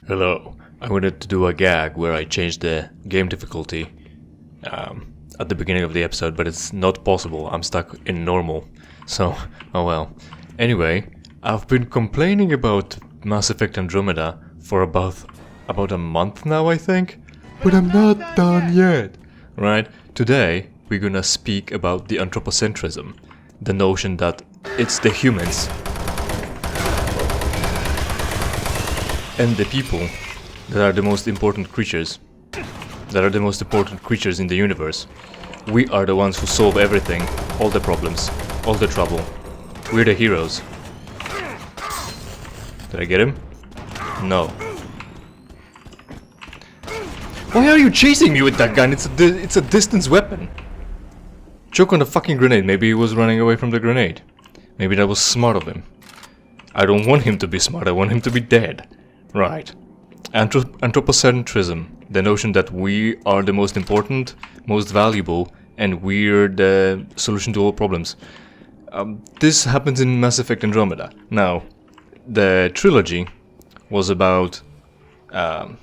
Hello. I wanted to do a gag where I changed the game difficulty at the beginning of the episode, but it's not possible. I'm stuck in normal. So, oh well. Anyway, I've been complaining about Mass Effect Andromeda for about a month now, I think. But I'm not done yet. Right? Today, we're gonna speak about the anthropocentrism. The notion that it's the humans and the people that are the most important creatures. That are the most important creatures in the universe. We are the ones who solve everything, all the problems, all the trouble. We're the heroes. Did I get him? No. Why are you chasing me with that gun? It's a distance weapon. Choke on the fucking grenade. Maybe he was running away from the grenade. Maybe that was smart of him. I don't want him to be smart. I want him to be dead. Right. Anthropocentrism. The notion that we are the most important, most valuable, and we're the solution to all problems. This happens in Mass Effect Andromeda. Now, the trilogy was about an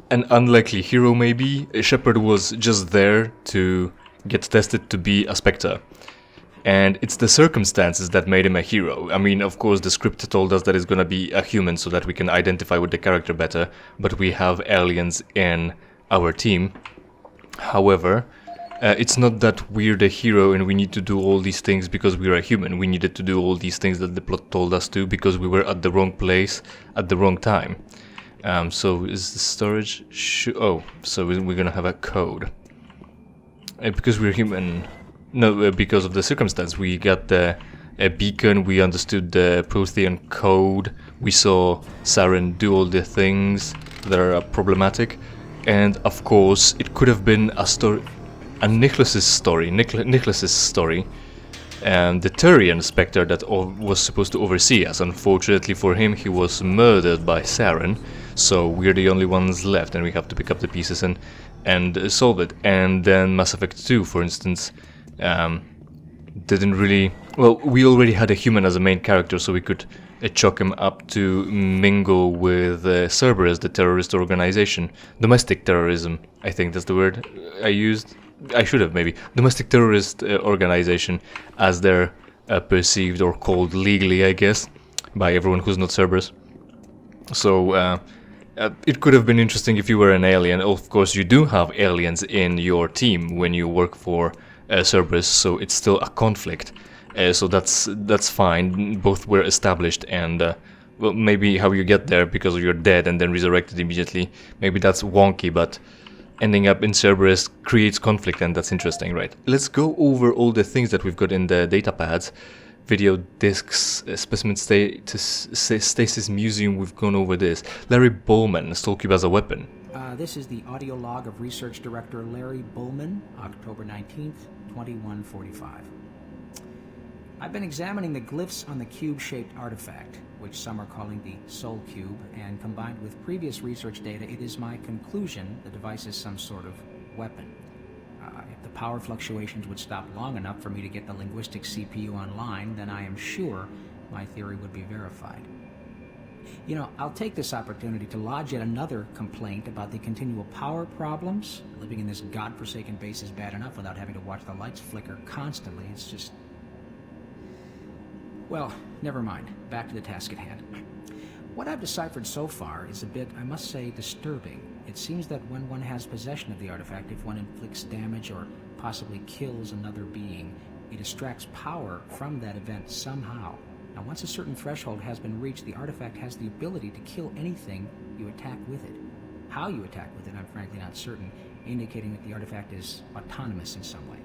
unlikely hero, maybe. Shepard was just there to get tested to be a Spectre. And it's the circumstances that made him a hero. I mean, of course, the script told us that it's gonna be a human so that we can identify with the character better, but we have aliens in our team. However, it's not that we're the hero and we need to do all these things because we're a human. We needed to do all these things that the plot told us to because we were at the wrong place at the wrong time. So is the storage... so we're gonna have a code. Because we're human... No, because of the circumstance. We got a beacon, we understood the Prothean code, we saw Saren do all the things that are problematic, and of course it could have been a Nicholas's story, the Turian Spectre that was supposed to oversee us. Unfortunately for him, he was murdered by Saren, so we're the only ones left, and we have to pick up the pieces and solve it. And then Mass Effect 2, for instance, didn't really... Well, we already had a human as a main character, so we could chalk him up to mingle with Cerberus, the terrorist organization. Domestic terrorism, I think that's the word I used. I should have, maybe. Domestic terrorist organization, as they're perceived or called legally, I guess, by everyone who's not Cerberus. So, it could have been interesting if you were an alien. Of course, you do have aliens in your team when you work for Cerberus, so it's still a conflict. So that's fine. Both were established, and well, maybe how you get there because you're dead and then resurrected immediately. Maybe that's wonky, but ending up in Cerberus creates conflict, and that's interesting, right? Let's go over all the things that we've got in the data pads. Video disks, specimen stasis museum, we've gone over this. Larry Bowman, Stolcube as a weapon. This is the audio log of Research Director Larry Bowman, October 19th, 2145. I've been examining the glyphs on the cube-shaped artifact, which some are calling the Soul Cube, and combined with previous research data, it is my conclusion the device is some sort of weapon. If the power fluctuations would stop long enough for me to get the linguistic CPU online, then I am sure my theory would be verified. You know, I'll take this opportunity to lodge yet another complaint about the continual power problems. Living in this godforsaken base is bad enough without having to watch the lights flicker constantly. It's just... Well, never mind. Back to the task at hand. What I've deciphered so far is a bit, I must say, disturbing. It seems that when one has possession of the artifact, if one inflicts damage or possibly kills another being, it extracts power from that event somehow. Now, once a certain threshold has been reached, the artifact has the ability to kill anything you attack with it. How you attack with it, I'm frankly not certain, indicating that the artifact is autonomous in some way.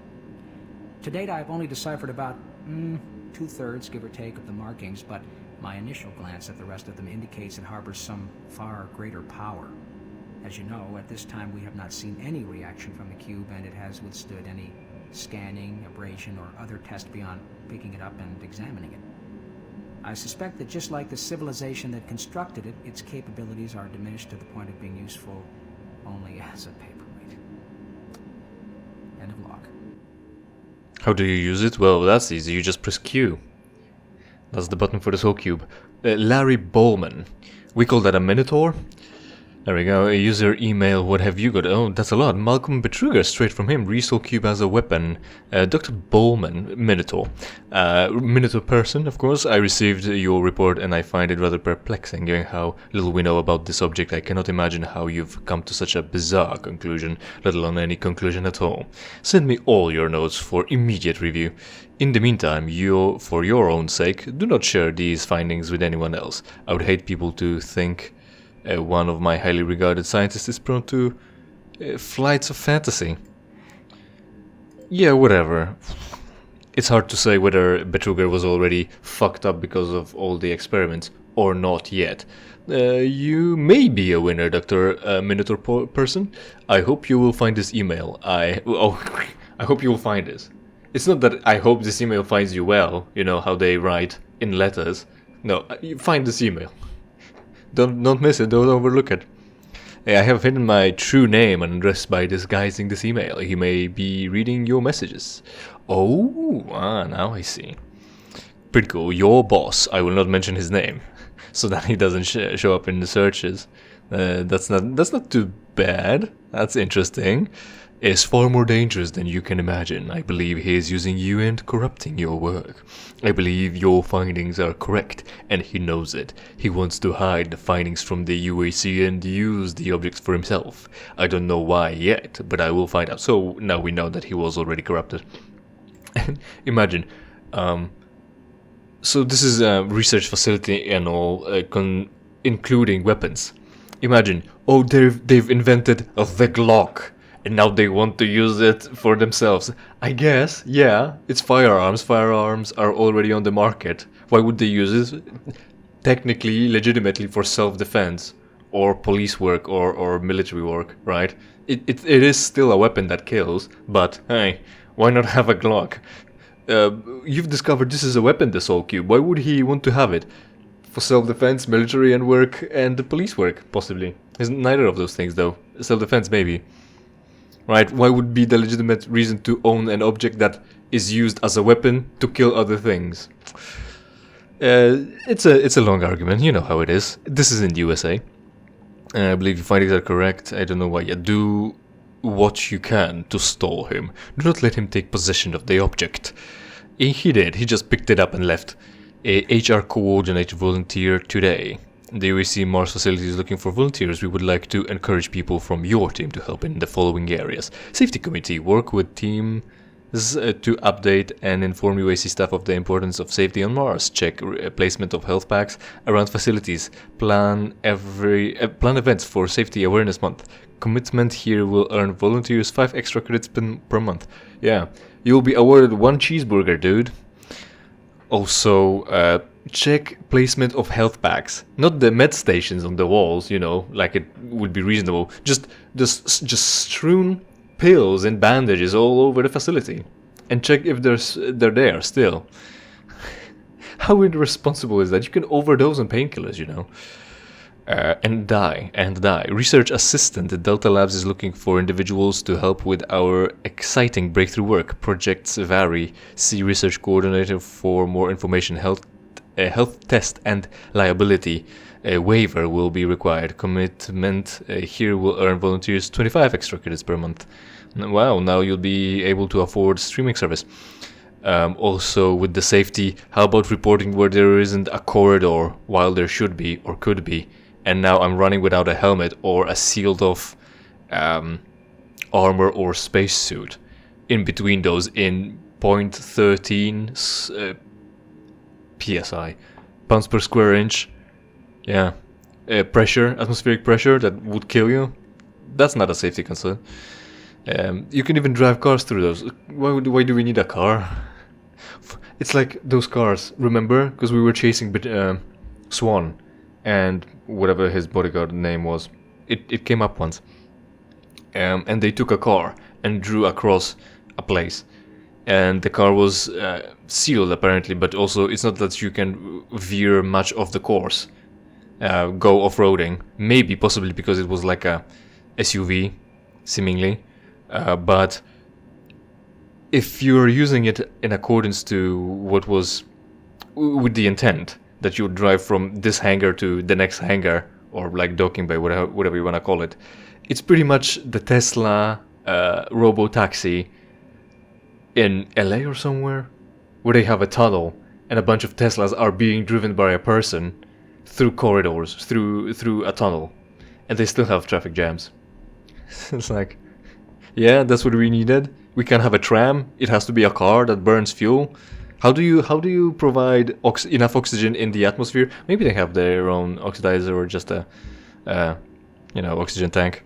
To date, I've only deciphered about 2/3, give or take, of the markings, but my initial glance at the rest of them indicates it harbors some far greater power. As you know, at this time we have not seen any reaction from the cube, and it has withstood any scanning, abrasion, or other test beyond picking it up and examining it. I suspect that just like the civilization that constructed it, its capabilities are diminished to the point of being useful only as a paperweight. End of log. How do you use it? Well, that's easy. You just press Q. That's the button for the soul cube. Larry Bowman. We call that a Minotaur. There we go. User email. What have you got? Oh, that's a lot. Malcolm Betruger, straight from him. Resoul cube as a weapon. Dr. Bowman, Minotaur. Minotaur person, of course. I received your report and I find it rather perplexing, given how little we know about this object. I cannot imagine how you've come to such a bizarre conclusion, let alone any conclusion at all. Send me all your notes for immediate review. In the meantime, for your own sake, do not share these findings with anyone else. I would hate people to think one of my highly regarded scientists is prone to flights of fantasy. Yeah, whatever. It's hard to say whether Betruger was already fucked up because of all the experiments or not yet. You may be a winner, Dr. Minotaur person. I hope you will find this email. I hope you will find this. It's not that I hope this email finds you well, you know how they write in letters. No, you find this email. Don't miss it, don't overlook it. I have hidden my true name and address by disguising this email. He may be reading your messages. Oh, now I see. Pretty cool. Your boss, I will not mention his name, so that he doesn't show up in the searches. That's not too bad. That's interesting. Is far more dangerous than you can imagine. I believe he is using you and corrupting your work. I believe your findings are correct, and he knows it. He wants to hide the findings from the UAC and use the objects for himself. I don't know why yet, but I will find out. So now we know that he was already corrupted. Imagine, so this is a research facility and all, including weapons. Imagine, they've invented the Glock. And now they want to use it for themselves. I guess, yeah, it's firearms. Firearms are already on the market. Why would they use it? Technically, legitimately for self-defense or police work or military work, right? It is still a weapon that kills, but hey, why not have a Glock? You've discovered this is a weapon, the Soul Cube. Why would he want to have it? For self-defense, military and work, and the police work, possibly. It's neither of those things, though. Self-defense, maybe. Right? Why would be the legitimate reason to own an object that is used as a weapon to kill other things? It's a long argument. You know how it is. This is in the USA. I believe your findings are correct. I don't know why yet. Do what you can to stall him. Do not let him take possession of the object. He did. He just picked it up and left. A HR coordinator volunteer today. The UAC Mars facility is looking for volunteers. We would like to encourage people from your team to help in the following areas. Safety committee, work with teams to update and inform UAC staff of the importance of safety on Mars. Check placement of health packs around facilities. Plan events for Safety Awareness Month. Commitment here will earn volunteers 5 extra credits per month. Yeah, you'll be awarded 1 cheeseburger, dude. Also, check placement of health packs, not the med stations on the walls, you know, like it would be reasonable. Just strewn pills and bandages all over the facility, and check if they're there still. How irresponsible is that? You can overdose on painkillers, you know, and die. Research assistant at Delta Labs is looking for individuals to help with our exciting breakthrough work. Projects vary. See research coordinator for more information. Health test and liability waiver will be required. Commitment here will earn volunteers 25 extra credits per month. Wow, now you'll be able to afford streaming service. Also, with the safety, how about reporting where there isn't a corridor while there should be or could be? And now I'm running without a helmet or a sealed off armor or spacesuit. In between those, in 0.13 psi, pounds per square inch. Yeah, pressure, atmospheric pressure that would kill you. That's not a safety concern. You can even drive cars through those. Why do we need a car? It's like those cars, remember? Because we were chasing Swan and whatever his bodyguard name was. It came up once. And they took a car and drew across a place. And the car was sealed apparently, but also it's not that you can veer much of the course, go off-roading. Maybe, possibly because it was like a SUV, seemingly. But if you're using it in accordance to what was with the intent that you would drive from this hangar to the next hangar, or like docking bay, whatever you want to call it. It's pretty much the Tesla robo-taxi in LA or somewhere, where they have a tunnel and a bunch of Teslas are being driven by a person through corridors, through a tunnel, and they still have traffic jams. It's like, yeah, that's what we needed. We can't have a tram. It has to be a car that burns fuel. How do you provide enough oxygen in the atmosphere? Maybe they have their own oxidizer or just a oxygen tank,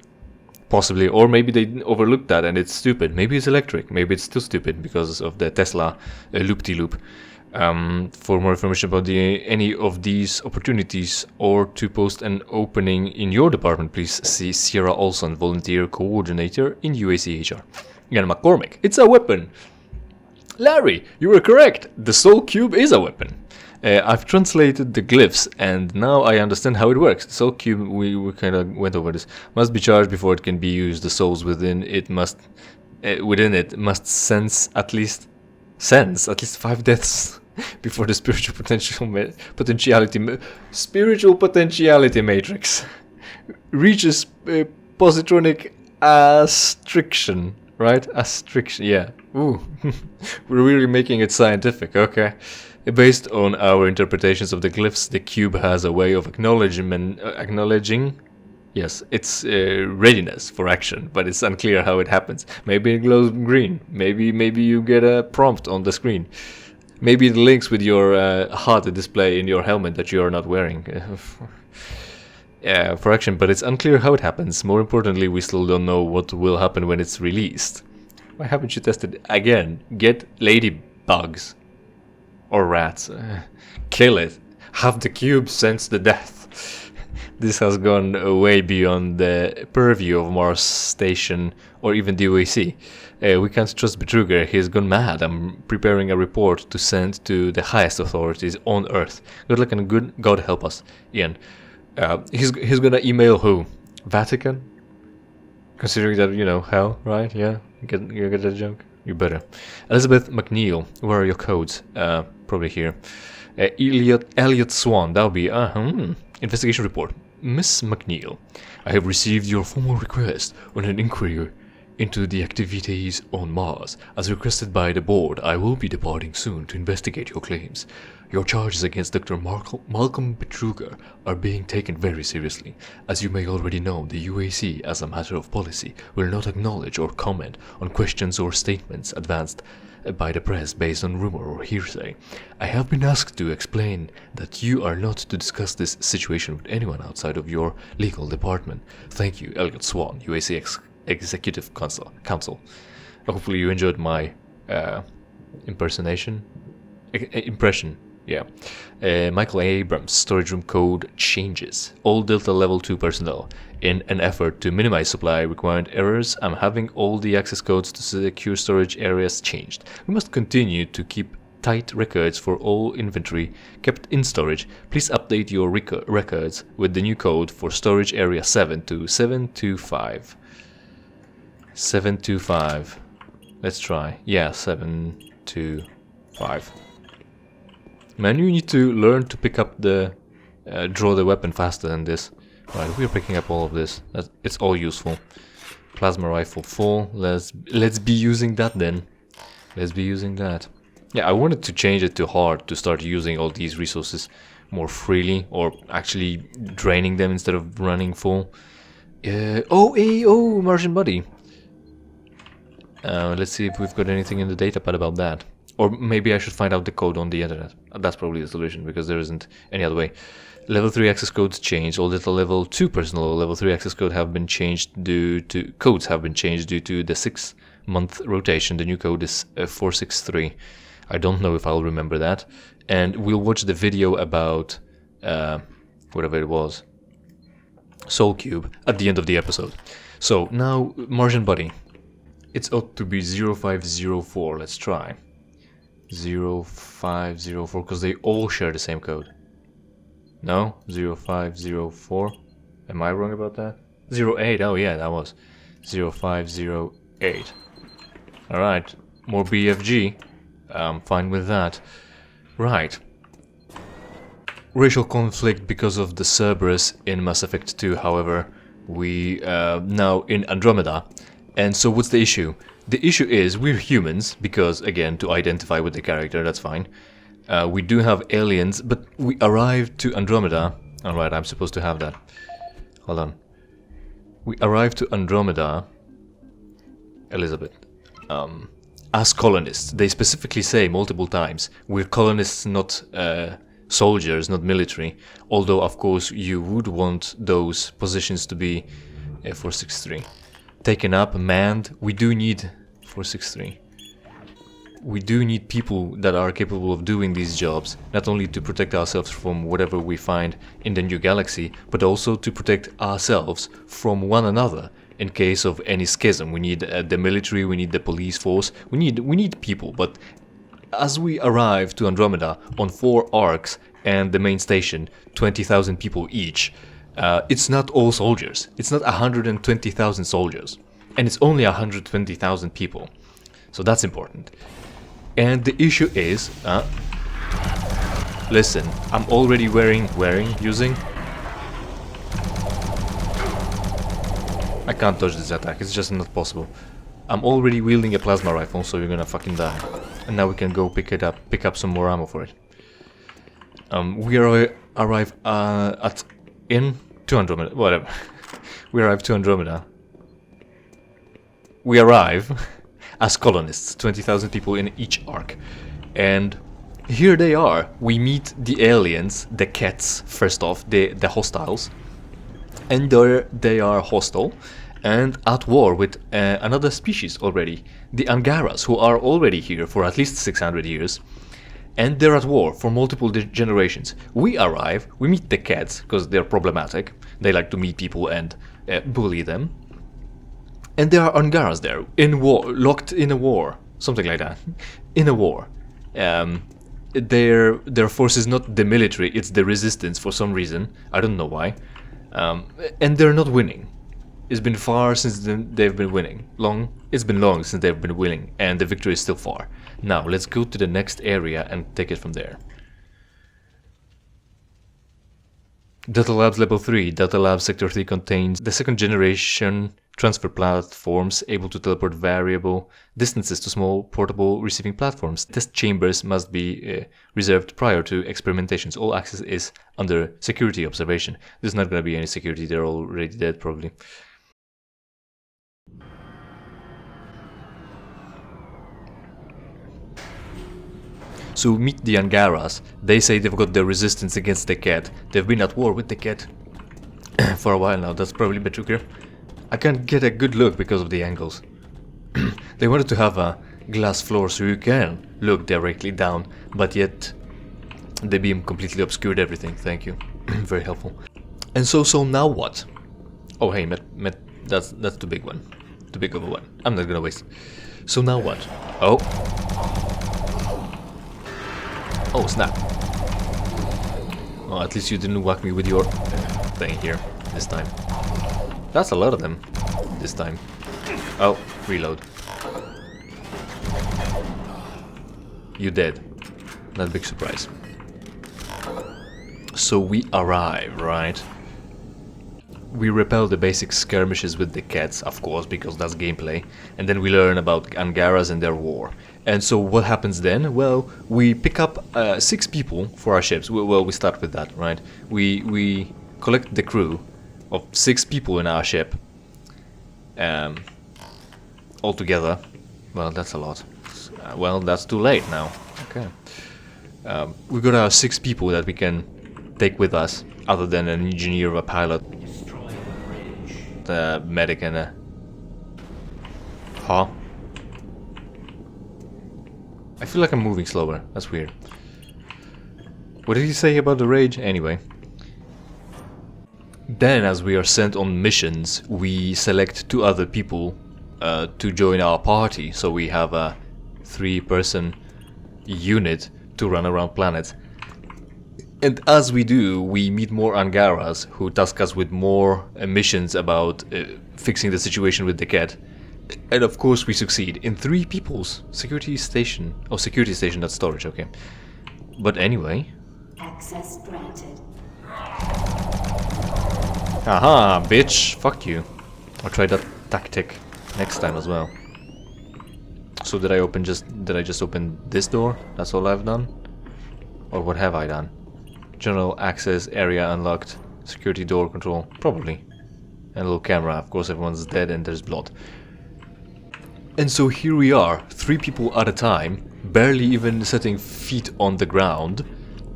possibly. Or maybe they overlooked that and it's stupid. Maybe it's electric. Maybe it's still stupid because of the Tesla loop-de-loop. For more information about any of these opportunities or to post an opening in your department, please see Sierra Olson, Volunteer Coordinator in UACHR. Ian McCormick, it's a weapon. Larry, you were correct. The Soul Cube is a weapon. I've translated the glyphs and now I understand how it works. The Soul Cube, we kind of went over this, must be charged before it can be used. The souls within it must sense at least 5 deaths before the spiritual potentiality matrix reaches positronic astriction, right? Astriction, yeah. Ooh, we're really making it scientific, okay. Based on our interpretations of the glyphs, the cube has a way of acknowledging, yes, its readiness for action, but it's unclear how it happens. Maybe it glows green. Maybe you get a prompt on the screen. Maybe it links with your HUD display in your helmet that you are not wearing. For action, but it's unclear how it happens. More importantly, we still don't know what will happen when it's released. Why haven't you tested it again? Get ladybugs. Or rats. Kill it. Have the cube sense the death. This has gone way beyond the purview of Mars Station or even the UAC. We can't trust Betruger. He's gone mad. I'm preparing a report to send to the highest authorities on Earth. Good luck and good God help us, Ian. He's gonna email who? Vatican? Considering that, hell, right? Yeah, you get that joke? You better. Elizabeth McNeil, where are your codes? Probably here. Elliot Swan, that'll be, investigation report. Miss McNeil, I have received your formal request on an inquiry into the activities on Mars. As requested by the board, I will be departing soon to investigate your claims. Your charges against Dr. Malcolm Betruger are being taken very seriously. As you may already know, the UAC, as a matter of policy, will not acknowledge or comment on questions or statements advanced by the press based on rumor or hearsay. I have been asked to explain that you are not to discuss this situation with anyone outside of your legal department. Thank you, Elliot Swan, UAC Executive Council. Hopefully you enjoyed my impression. Yeah. Michael Abrams, storage room code changes. All Delta Level 2 personnel. In an effort to minimize supply requirement errors, I'm having all the access codes to secure storage areas changed. We must continue to keep tight records for all inventory kept in storage. Please update your records with the new code for storage area 7 to 725. 725. Let's try. Yeah, 725. Man, you need to learn to pick up the draw the weapon faster than this. Right, we're picking up all of this. It's all useful. Plasma rifle full. Let's be using that then. Let's be using that. Yeah, I wanted to change it to hard to start using all these resources more freely, or actually draining them instead of running full. Martian buddy. Let's see if we've got anything in the datapad about that. Or maybe I should find out the code on the internet. That's probably the solution, because there isn't any other way. Level 3 access codes changed. All data level 2 personnel level 3 access codes have been changed due to the 6-month rotation. The new code is 463. I don't know if I'll remember that. And we'll watch the video about whatever it was, Soul Cube, at the end of the episode. So now, Martian buddy. It's ought to be 0504. Let's try. 0504, because they all share the same code. No? 0504. Am I wrong about that? 08. Oh yeah, that was 0508. Alright. More BFG. I'm fine with that. Right. racial conflict because of the Cerberus in Mass Effect 2, however, we now in Andromeda. And so what's the issue? The issue is we're humans, because, again, to identify with the character, that's fine. We do have aliens, but we arrived to Andromeda. Alright, I'm supposed to have that. Hold on. We arrived to Andromeda, Elizabeth, as colonists. They specifically say multiple times, we're colonists, not soldiers, not military. Although, of course, you would want those positions to be 463. Taken up, manned. We do need 463. We do need people that are capable of doing these jobs, not only to protect ourselves from whatever we find in the new galaxy, but also to protect ourselves from one another in case of any schism. We need the military, we need the police force, we need people. But as we arrive to Andromeda on 4 arcs and the main station, 20,000 people each, it's not all soldiers. It's not 120,000 soldiers, and it's only 120,000 people. So that's important. And the issue is, listen, I'm already using. I can't touch this attack, it's just not possible. I'm already wielding a plasma rifle, so you're gonna fucking die. And now we can go pick up some more ammo for it. We arrive to Andromeda, whatever. We arrive to Andromeda. We arrive as colonists, 20,000 people in each arc. And here they are. We meet the aliens, the cats, first off, the hostiles. And they are hostile and at war with another species already. The Angaras, who are already here for at least 600 years. And they're at war for multiple generations. We arrive, we meet the cats, because they're problematic. They like to meet people and bully them. And there are Angaras there, in war, locked in a war, something like that, in a war. Their force is not the military, it's the resistance for some reason, I don't know why. And they're not winning. It's been far since they've been winning. It's been long since they've been winning, and the victory is still far. Now, let's go to the next area and take it from there. Data Labs Level 3. Data Labs Sector 3 contains the second generation transfer platforms able to teleport variable distances to small portable receiving platforms. Test chambers must be reserved prior to experimentations. All access is under security observation. There's not going to be any security, they're already dead probably. So meet the Angaras. They say they've got the resistance against the cat. They've been at war with the cat for a while now. That's probably a bit trickier. I can't get a good look because of the angles. They wanted to have a glass floor so you can look directly down, but yet the beam completely obscured everything. Thank you. Very helpful. And so now what? Oh hey, that's too big one. Too big of a one. I'm not gonna waste. So now what? Oh snap. Oh, at least you didn't whack me with your thing here this time. That's a lot of them this time. Oh, reload. You dead. Not a big surprise. So we arrive, right? We repel the basic skirmishes with the cats, of course, because that's gameplay. And then we learn about Angaras and their war. And so what happens then? Well, we pick up 6 people for our ships. Well, we start with that, right? We collect the crew of 6 people in our ship. All together. Well, that's a lot. Well, that's too late now. Okay. We got our 6 people that we can take with us, other than an engineer or a pilot. The medic and a... Huh? I feel like I'm moving slower. That's weird. What did he say about the rage? Anyway. Then, as we are sent on missions, we select 2 other people to join our party. So we have a 3-person unit to run around planets. And as we do, we meet more Angaras who task us with more missions about fixing the situation with the cat. And of course we succeed in 3 people's security station. Oh, security station, that's storage, okay. But anyway, Access granted. Aha, bitch! Fuck you. I'll try that tactic next time as well. So did I just open this door? That's all I've done? Or what have I done? General access area unlocked. Security door control. Probably. And a little camera. Of course everyone's dead and there's blood. And so here we are, 3 people at a time, barely even setting feet on the ground,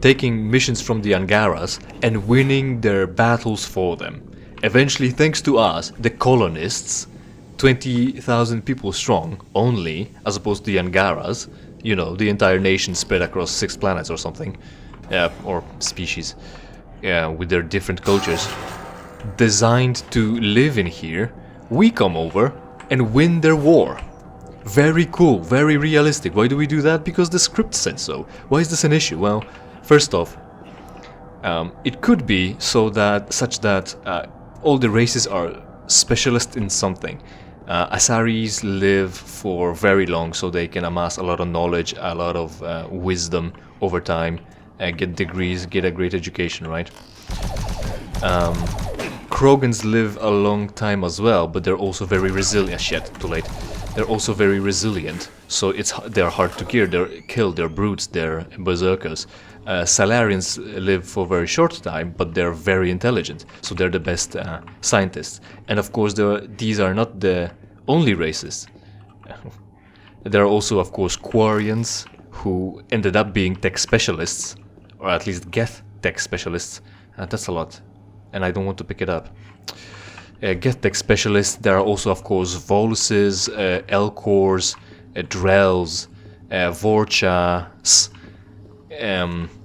taking missions from the Angaras and winning their battles for them. Eventually, thanks to us, the colonists, 20,000 people strong only, as opposed to the Angaras, you know, the entire nation spread across 6 planets or something, or species, with their different cultures, designed to live in here, we come over and win their war. Very cool, very realistic. Why do we do that? Because the script said so. Why is this an issue? Well, first off, it could be such that all the races are specialists in something. Asaris live for very long, so they can amass a lot of knowledge, a lot of wisdom over time, get degrees, get a great education, right? Krogans live a long time as well, but they're also very resilient. Shit, too late. They're also very resilient, so they're hard to kill. They're brutes, they're berserkers. Salarians live for a very short time, but they're very intelligent, so they're the best scientists. And of course, these are not the only races. There are also, of course, Quarians, who ended up being tech specialists, or at least Geth tech specialists. That's a lot, and I don't want to pick it up. Geth tech specialists. There are also, of course, Voluses, Elcors, Drells, Vorchas,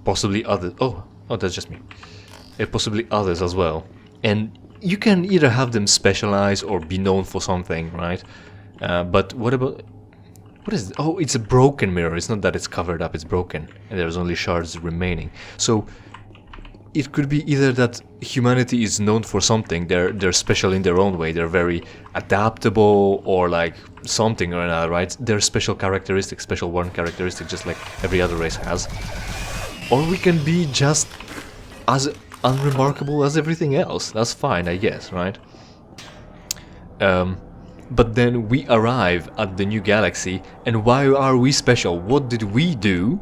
possibly others. Oh, that's just me. Possibly others as well. And you can either have them specialize or be known for something, right? But what about... What is it? Oh, it's a broken mirror. It's not that it's covered up, it's broken. And there's only shards remaining. So it could be either that humanity is known for something, they're special in their own way, they're very adaptable, or like something or another, right? They're special characteristics, special one characteristic, just like every other race has. Or we can be just as unremarkable as everything else. That's fine, I guess, right? But then we arrive at the new galaxy, and why are we special? What did we do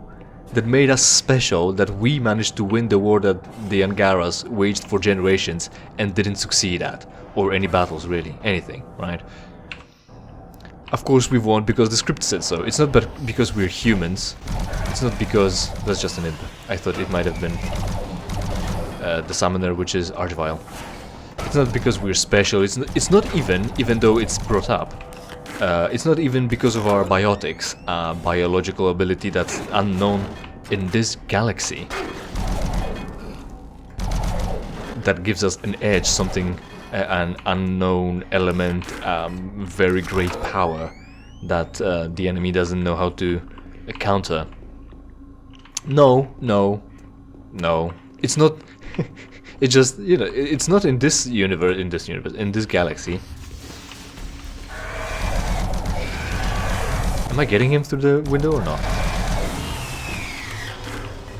that made us special, that we managed to win the war that the Angaras waged for generations and didn't succeed at? Or any battles, really. Anything, right? Of course we've won because the script said so. It's not because we're humans. It's not because... That's just an imp. I thought it might have been the summoner, which is Archvile. It's not because we're special. It's not even though it's brought up. It's not even because of our biotics, biological ability that's unknown in this galaxy, that gives us an edge, something, an unknown element, very great power that the enemy doesn't know how to counter. No, it's not. It's just, you know, it's not in this universe, in this galaxy. Am I getting him through the window or not?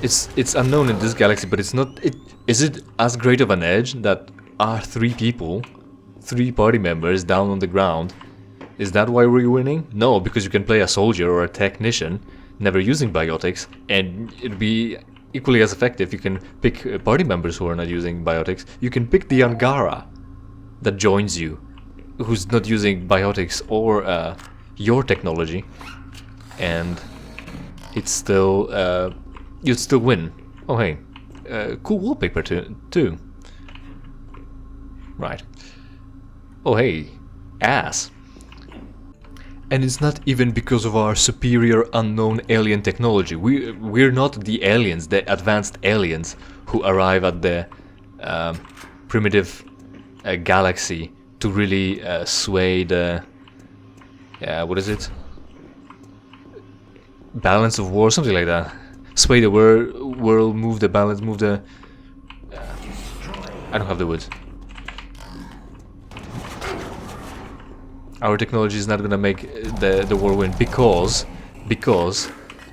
It's unknown in this galaxy, but it's not. Is it as great of an edge that our 3 people, 3 party members down on the ground? Is that why we're winning? No, because you can play a soldier or a technician, never using biotics, and it'd be equally as effective. You can pick party members who are not using biotics. You can pick the Angara that joins you, who's not using biotics or your technology, and it's still you'd still win. Oh hey, cool wallpaper too. Right. Oh hey, ass. And it's not even because of our superior unknown alien technology. We're not the aliens, the advanced aliens who arrive at the primitive galaxy to really sway the what is it? Balance of war, something like that. Sway the world, move the balance, move the... I don't have the words. Our technology is not gonna make the war win because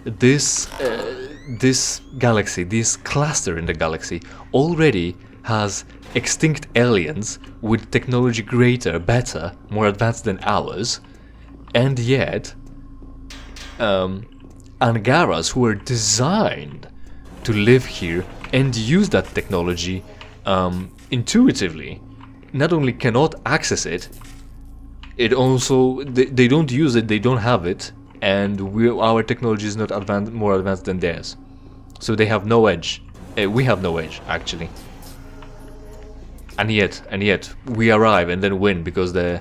this this galaxy, this cluster in the galaxy, already has extinct aliens with technology greater, better, more advanced than ours, and yet Angaras who are designed to live here and use that technology intuitively not only cannot access it, it also they don't use it, they don't have it, and our technology is not more advanced than theirs, so they have no edge. We have no edge actually, and yet we arrive and then win because the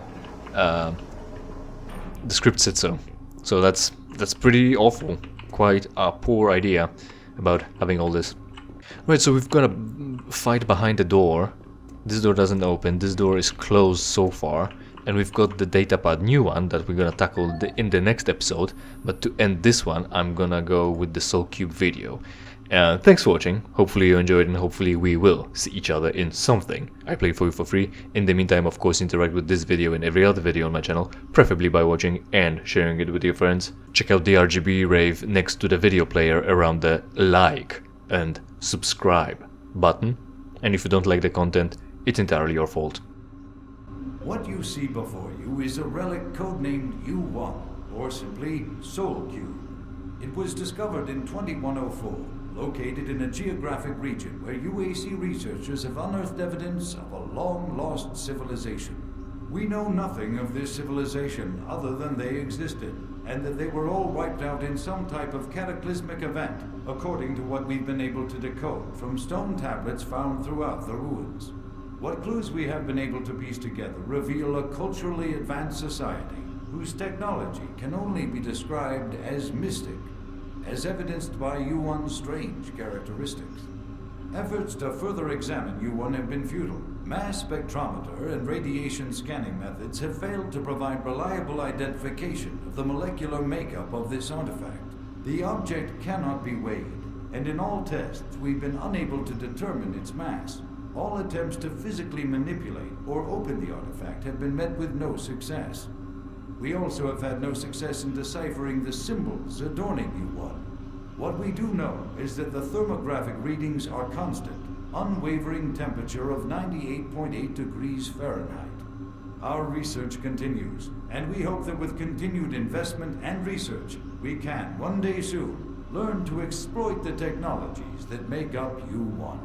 script said so. So that's pretty awful. Quite a poor idea about having all this. Right, so we've got a fight behind the door. This door doesn't open, this door is closed so far, and we've got the datapad new one that we're gonna tackle in the next episode. But to end this one, I'm gonna go with the Soul Cube video. Thanks for watching, hopefully you enjoyed, and hopefully we will see each other in something I play for you for free. In the meantime, of course, interact with this video and every other video on my channel, preferably by watching and sharing it with your friends. Check out the RGB rave next to the video player around the like and subscribe button, and if you don't like the content, it's entirely your fault. What you see before you is a relic codenamed U1, or simply Soul Cube. It was discovered in 2104, located in a geographic region where UAC researchers have unearthed evidence of a long-lost civilization. We know nothing of this civilization other than they existed, and that they were all wiped out in some type of cataclysmic event, according to what we've been able to decode from stone tablets found throughout the ruins. What clues we have been able to piece together reveal a culturally advanced society whose technology can only be described as mystic, as evidenced by U1's strange characteristics. Efforts to further examine U1 have been futile. Mass spectrometer and radiation scanning methods have failed to provide reliable identification of the molecular makeup of this artifact. The object cannot be weighed, and in all tests we've been unable to determine its mass. All attempts to physically manipulate or open the artifact have been met with no success. We also have had no success in deciphering the symbols adorning U1. What we do know is that the thermographic readings are constant, unwavering temperature of 98.8 degrees Fahrenheit. Our research continues, and we hope that with continued investment and research, we can, one day soon, learn to exploit the technologies that make up U1.